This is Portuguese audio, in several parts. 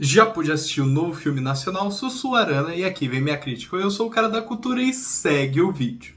Já pude assistir o novo filme nacional Sussuarana e aqui vem minha crítica. Eu sou o cara da cultura e segue o vídeo.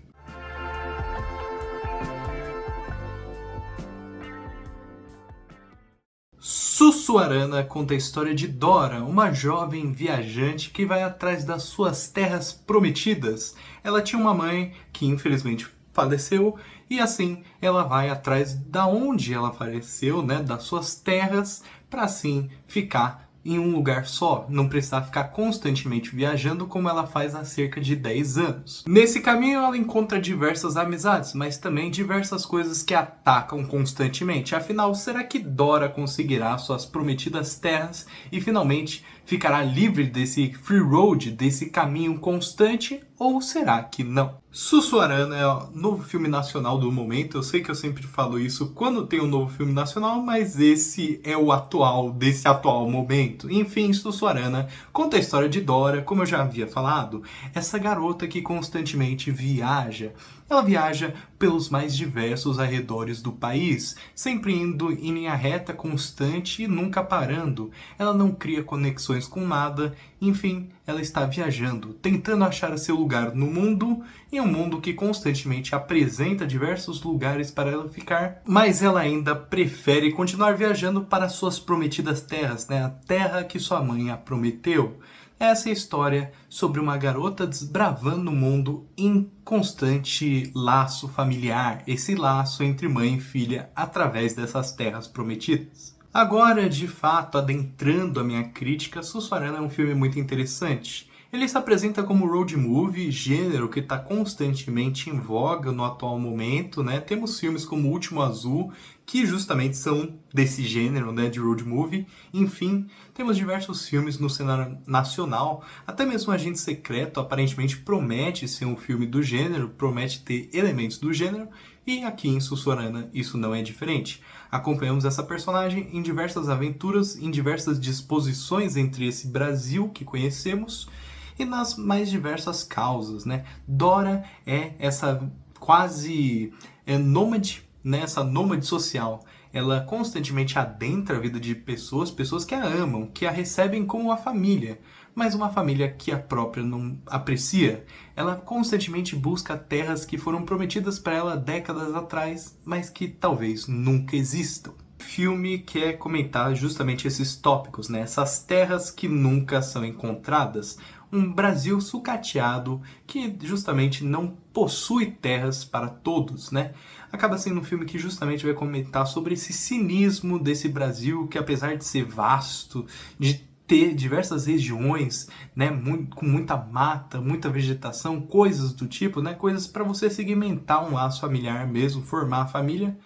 Sussuarana conta a história de Dora, uma jovem viajante que vai atrás das suas terras prometidas. Ela tinha uma mãe que infelizmente faleceu e assim ela vai atrás da onde ela faleceu, né, das suas terras, para assim ficar em um lugar só, não precisar ficar constantemente viajando como ela faz há cerca de 10 anos. Nesse caminho ela encontra diversas amizades, mas também diversas coisas que a atacam constantemente. Afinal, será que Dora conseguirá suas prometidas terras e finalmente ficará livre desse free road, desse caminho constante, ou será que não? Sussuarana é o novo filme nacional do momento. Eu sei que eu sempre falo isso quando tem um novo filme nacional, mas esse é o atual, desse atual momento. Enfim, Sussuarana conta a história de Dora, como eu já havia falado, essa garota que constantemente viaja. Ela viaja pelos mais diversos arredores do país, sempre indo em linha reta, constante e nunca parando. Ela não cria conexões com nada, enfim, ela está viajando, tentando achar seu lugar no mundo, em um mundo que constantemente apresenta diversos lugares para ela ficar, mas ela ainda prefere continuar viajando para suas prometidas terras, né? A terra que sua mãe a prometeu. Essa é a história sobre uma garota desbravando o mundo em constante laço familiar, esse laço entre mãe e filha através dessas terras prometidas. Agora, de fato, adentrando a minha crítica, Sussuarana é um filme muito interessante. Ele se apresenta como road movie, gênero que está constantemente em voga no atual momento, né? Temos filmes como O Último Azul, que justamente são desse gênero, né, de road movie. Enfim, temos diversos filmes no cenário nacional, até mesmo Agente Secreto aparentemente promete ser um filme do gênero, promete ter elementos do gênero, e aqui em Sussuarana isso não é diferente. Acompanhamos essa personagem em diversas aventuras, em diversas disposições entre esse Brasil que conhecemos, e nas mais diversas causas, né? Dora é essa quase nômade, né? Essa nômade social. Ela constantemente adentra a vida de pessoas, pessoas que a amam, que a recebem como uma família, mas uma família que a própria não aprecia. Ela constantemente busca terras que foram prometidas para ela décadas atrás, mas que talvez nunca existam. O filme quer comentar justamente esses tópicos, né? Essas terras que nunca são encontradas. Um Brasil sucateado que justamente não possui terras para todos, né? Acaba sendo um filme que justamente vai comentar sobre esse cinismo desse Brasil que, apesar de ser vasto, de ter diversas regiões, né, com muita mata, muita vegetação, coisas do tipo, né, coisas para você segmentar um laço familiar mesmo, formar a família,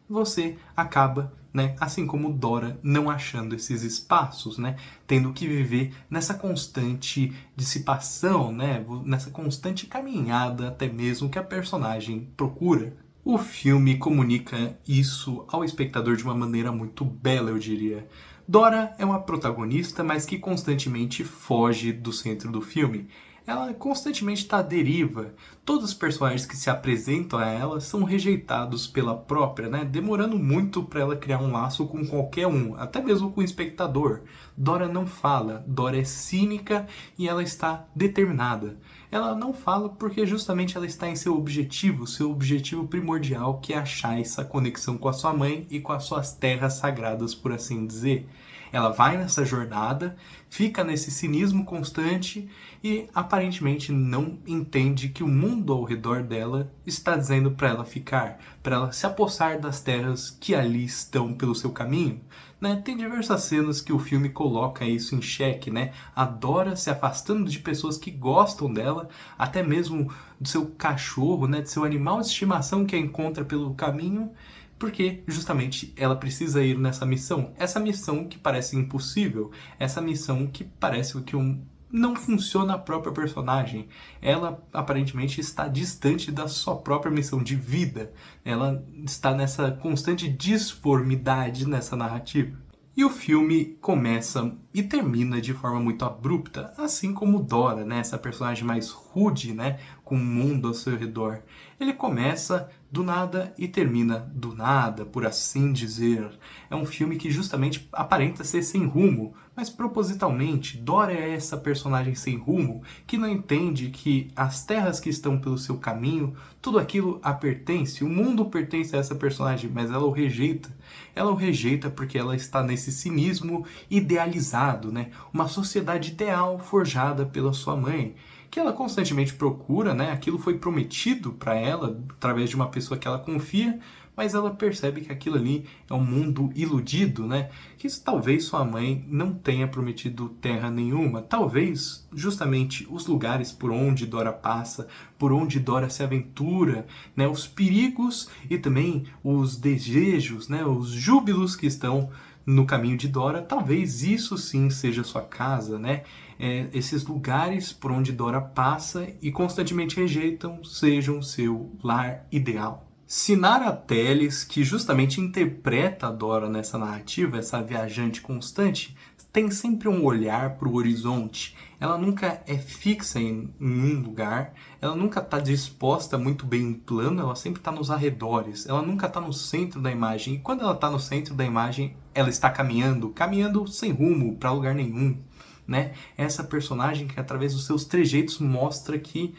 você acaba, né, assim como Dora, não achando esses espaços, né, tendo que viver nessa constante dissipação, né, nessa constante caminhada até mesmo que a personagem procura. O filme comunica isso ao espectador de uma maneira muito bela, eu diria. Dora é uma protagonista, mas que constantemente foge do centro do filme. Ela constantemente está à deriva. Todos os personagens que se apresentam a ela são rejeitados pela própria, né? Demorando muito para ela criar um laço com qualquer um, até mesmo com o espectador. Dora não fala, Dora é cínica e ela está determinada. Ela não fala porque justamente ela está em seu objetivo primordial, que é achar essa conexão com a sua mãe e com as suas terras sagradas, por assim dizer. Ela vai nessa jornada, fica nesse cinismo constante e aparentemente não entende que o mundo ao redor dela está dizendo para ela ficar, para ela se apossar das terras que ali estão pelo seu caminho. Né? Tem diversas cenas que o filme coloca isso em xeque, né? A Dora se afastando de pessoas que gostam dela, até mesmo do seu cachorro, né? De seu animal de estimação que a encontra pelo caminho, porque justamente ela precisa ir nessa missão. Essa missão que parece impossível, essa missão que parece que não funciona a própria personagem. Ela aparentemente está distante da sua própria missão de vida. Ela está nessa constante disformidade nessa narrativa. E o filme começa e termina de forma muito abrupta, assim como Dora, né? Essa personagem mais rude, né? Com o mundo ao seu redor. Ele começa do nada e termina do nada, por assim dizer. É um filme que justamente aparenta ser sem rumo, mas propositalmente Dora é essa personagem sem rumo que não entende que as terras que estão pelo seu caminho, tudo aquilo a pertence, o mundo pertence a essa personagem, mas ela o rejeita. Ela o rejeita porque ela está nesse cinismo idealizado, né? Uma sociedade ideal forjada pela sua mãe, que ela constantemente procura, né? Aquilo foi prometido para ela através de uma pessoa que ela confia, mas ela percebe que aquilo ali é um mundo iludido, né? Que talvez sua mãe não tenha prometido terra nenhuma. Talvez justamente os lugares por onde Dora passa, por onde Dora se aventura, né? Os perigos e também os desejos, né? Os júbilos que estão no caminho de Dora, talvez isso sim seja sua casa, né? Esses lugares por onde Dora passa e constantemente rejeitam sejam seu lar ideal. Sinara Telles, que justamente interpreta a Dora nessa narrativa, essa viajante constante, tem sempre um olhar para o horizonte. Ela nunca é fixa em um lugar, ela nunca está disposta muito bem em plano, ela sempre está nos arredores, ela nunca está no centro da imagem. E quando ela está no centro da imagem, ela está caminhando, caminhando sem rumo para lugar nenhum, né? Essa personagem que através dos seus trejeitos mostra que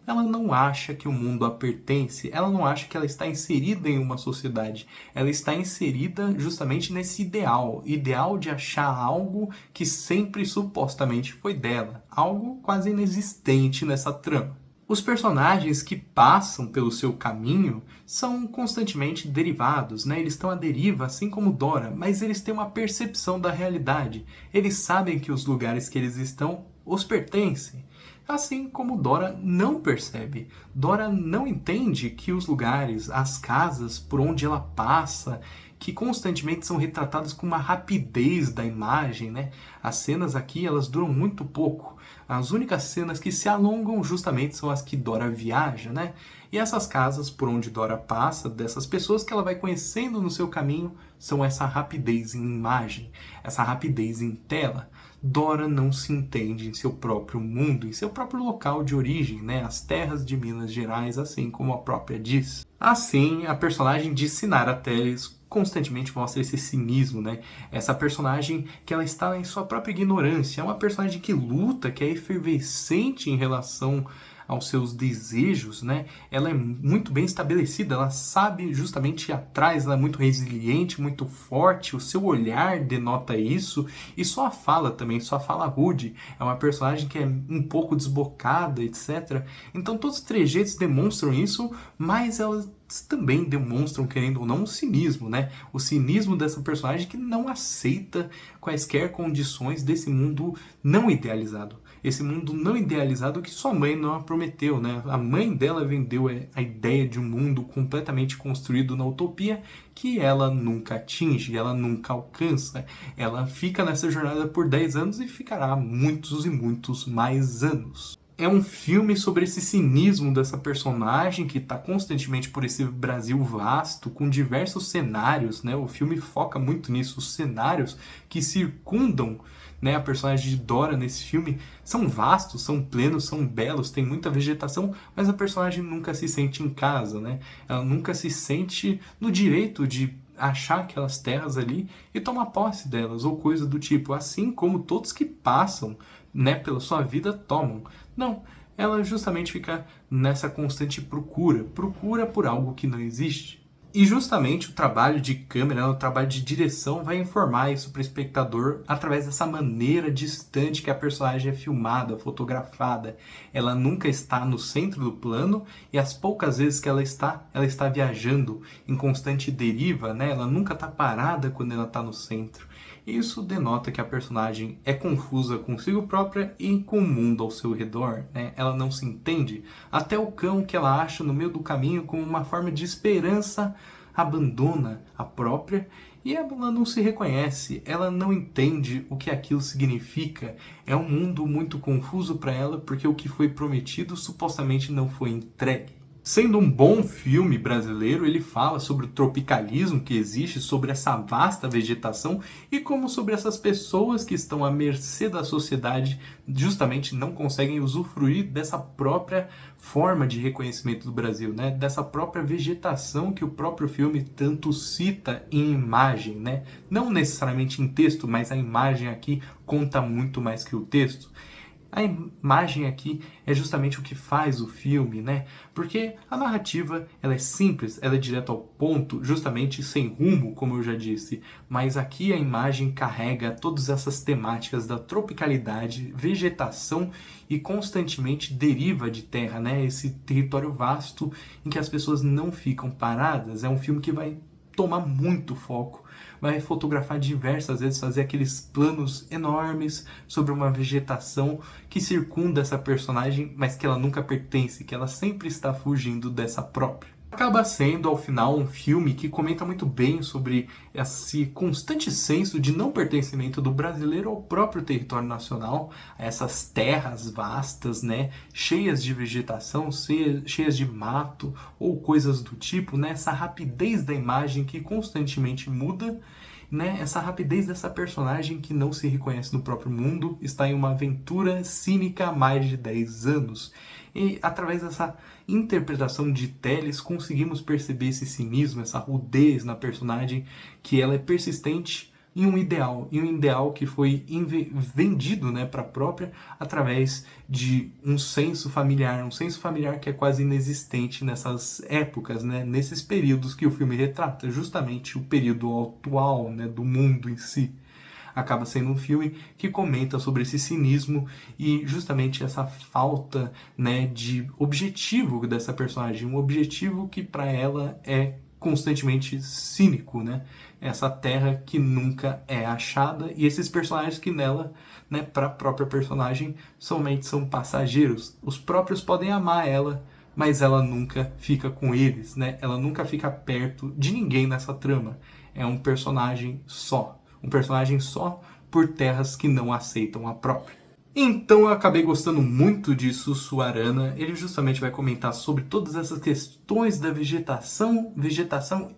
ela não acha que o mundo a pertence, ela não acha que ela está inserida em uma sociedade, ela está inserida justamente nesse ideal de achar algo que sempre supostamente foi dela, algo quase inexistente nessa trama. Os personagens que passam pelo seu caminho são constantemente derivados, né? Eles estão à deriva, assim como Dora, mas eles têm uma percepção da realidade. Eles sabem que os lugares que eles estão os pertencem. Assim como Dora não percebe. Dora não entende que os lugares, as casas por onde ela passa, que constantemente são retratadas com uma rapidez da imagem, né? As cenas aqui, elas duram muito pouco. As únicas cenas que se alongam justamente são as que Dora viaja, né? E essas casas por onde Dora passa, dessas pessoas que ela vai conhecendo no seu caminho, são essa rapidez em imagem, essa rapidez em tela. Dora não se entende em seu próprio mundo, em seu próprio local de origem, né? As terras de Minas Gerais, assim como a própria diz. Assim, a personagem de Sinara Telles constantemente mostra esse cinismo, né? Essa personagem que ela está em sua própria ignorância, é uma personagem que luta, que é efervescente em relação aos seus desejos, né? Ela é muito bem estabelecida, ela sabe justamente ir atrás, ela é muito resiliente, muito forte, o seu olhar denota isso, e sua fala também, sua fala rude, é uma personagem que é um pouco desbocada, etc. Então todos os trejeitos demonstram isso, mas ela também demonstram, querendo ou não, um cinismo, né? O cinismo dessa personagem que não aceita quaisquer condições desse mundo não idealizado. Esse mundo não idealizado que sua mãe não a prometeu, né? A mãe dela vendeu a ideia de um mundo completamente construído na utopia que ela nunca atinge, ela nunca alcança. Ela fica nessa jornada por 10 anos e ficará muitos e muitos mais anos. É um filme sobre esse cinismo dessa personagem que está constantemente por esse Brasil vasto, com diversos cenários, né? O filme foca muito nisso, os cenários que circundam, né, a personagem de Dora nesse filme são vastos, são plenos, são belos, tem muita vegetação, mas a personagem nunca se sente em casa, né? Ela nunca se sente no direito de achar aquelas terras ali e tomar posse delas, ou coisa do tipo, assim como todos que passam, né, pela sua vida tomam. Não, ela justamente fica nessa constante procura por algo que não existe. E justamente o trabalho de câmera, o trabalho de direção vai informar isso para o espectador através dessa maneira distante que a personagem é filmada, fotografada. Ela nunca está no centro do plano e as poucas vezes que ela está viajando em constante deriva, né? Ela nunca está parada quando ela está no centro. Isso denota que a personagem é confusa consigo própria e com o mundo ao seu redor, né? Ela não se entende. Até o cão que ela acha no meio do caminho como uma forma de esperança abandona a própria e ela não se reconhece, ela não entende o que aquilo significa. É um mundo muito confuso para ela porque o que foi prometido supostamente não foi entregue. Sendo um bom filme brasileiro, ele fala sobre o tropicalismo que existe, sobre essa vasta vegetação e como sobre essas pessoas que estão à mercê da sociedade justamente não conseguem usufruir dessa própria forma de reconhecimento do Brasil, né? Dessa própria vegetação que o próprio filme tanto cita em imagem, né? Não necessariamente em texto, mas a imagem aqui conta muito mais que o texto. A imagem aqui é justamente o que faz o filme, né? Porque a narrativa, ela é simples, ela é direto ao ponto, justamente sem rumo, como eu já disse. Mas aqui a imagem carrega todas essas temáticas da tropicalidade, vegetação e constantemente deriva de terra, né? Esse território vasto em que as pessoas não ficam paradas. É um filme que vai tomar muito foco, vai fotografar diversas vezes, fazer aqueles planos enormes sobre uma vegetação que circunda essa personagem, mas que ela nunca pertence, que ela sempre está fugindo dessa própria. Acaba sendo, ao final, um filme que comenta muito bem sobre esse constante senso de não pertencimento do brasileiro ao próprio território nacional, a essas terras vastas, né, cheias de vegetação, cheias de mato ou coisas do tipo, né, essa rapidez da imagem que constantemente muda, né, essa rapidez dessa personagem que não se reconhece no próprio mundo, está em uma aventura cínica há mais de 10 anos. E através dessa interpretação de Telles conseguimos perceber esse cinismo, essa rudez na personagem, que ela é persistente em um ideal que foi vendido, né, para a própria através de um senso familiar que é quase inexistente nessas épocas, né, nesses períodos que o filme retrata, justamente o período atual, né, do mundo em si. Acaba sendo um filme que comenta sobre esse cinismo e justamente essa falta, né, de objetivo dessa personagem, um objetivo que para ela é constantemente cínico, né? Essa terra que nunca é achada e esses personagens que nela, né, para a própria personagem, somente são passageiros. Os próprios podem amar ela, mas ela nunca fica com eles, né? Ela nunca fica perto de ninguém nessa trama. É um personagem só. Um personagem só por terras que não aceitam a própria. Então eu acabei gostando muito de Sussuarana. Ele justamente vai comentar sobre todas essas questões da vegetação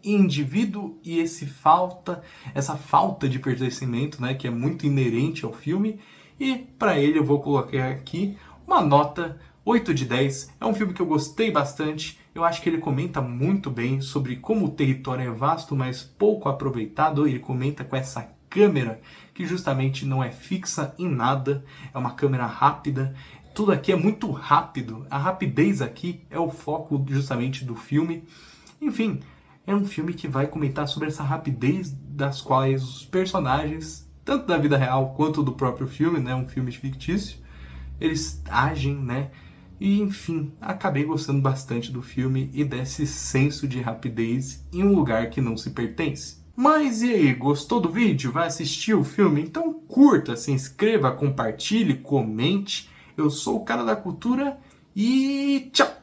e indivíduo e essa falta de pertencimento, né, que é muito inerente ao filme. E para ele eu vou colocar aqui uma nota 8 de 10. É um filme que eu gostei bastante. Eu acho que ele comenta muito bem sobre como o território é vasto, mas pouco aproveitado. Ele comenta com essa câmera que justamente não é fixa em nada, é uma câmera rápida. Tudo aqui é muito rápido. A rapidez aqui é o foco justamente do filme. Enfim, é um filme que vai comentar sobre essa rapidez das quais os personagens, tanto da vida real quanto do próprio filme, né, um filme fictício, eles agem, né? E, enfim, acabei gostando bastante do filme e desse senso de rapidez em um lugar que não se pertence. Mas e aí, gostou do vídeo? Vai assistir o filme? Então curta, se inscreva, compartilhe, comente. Eu sou o Cara da Cultura e tchau!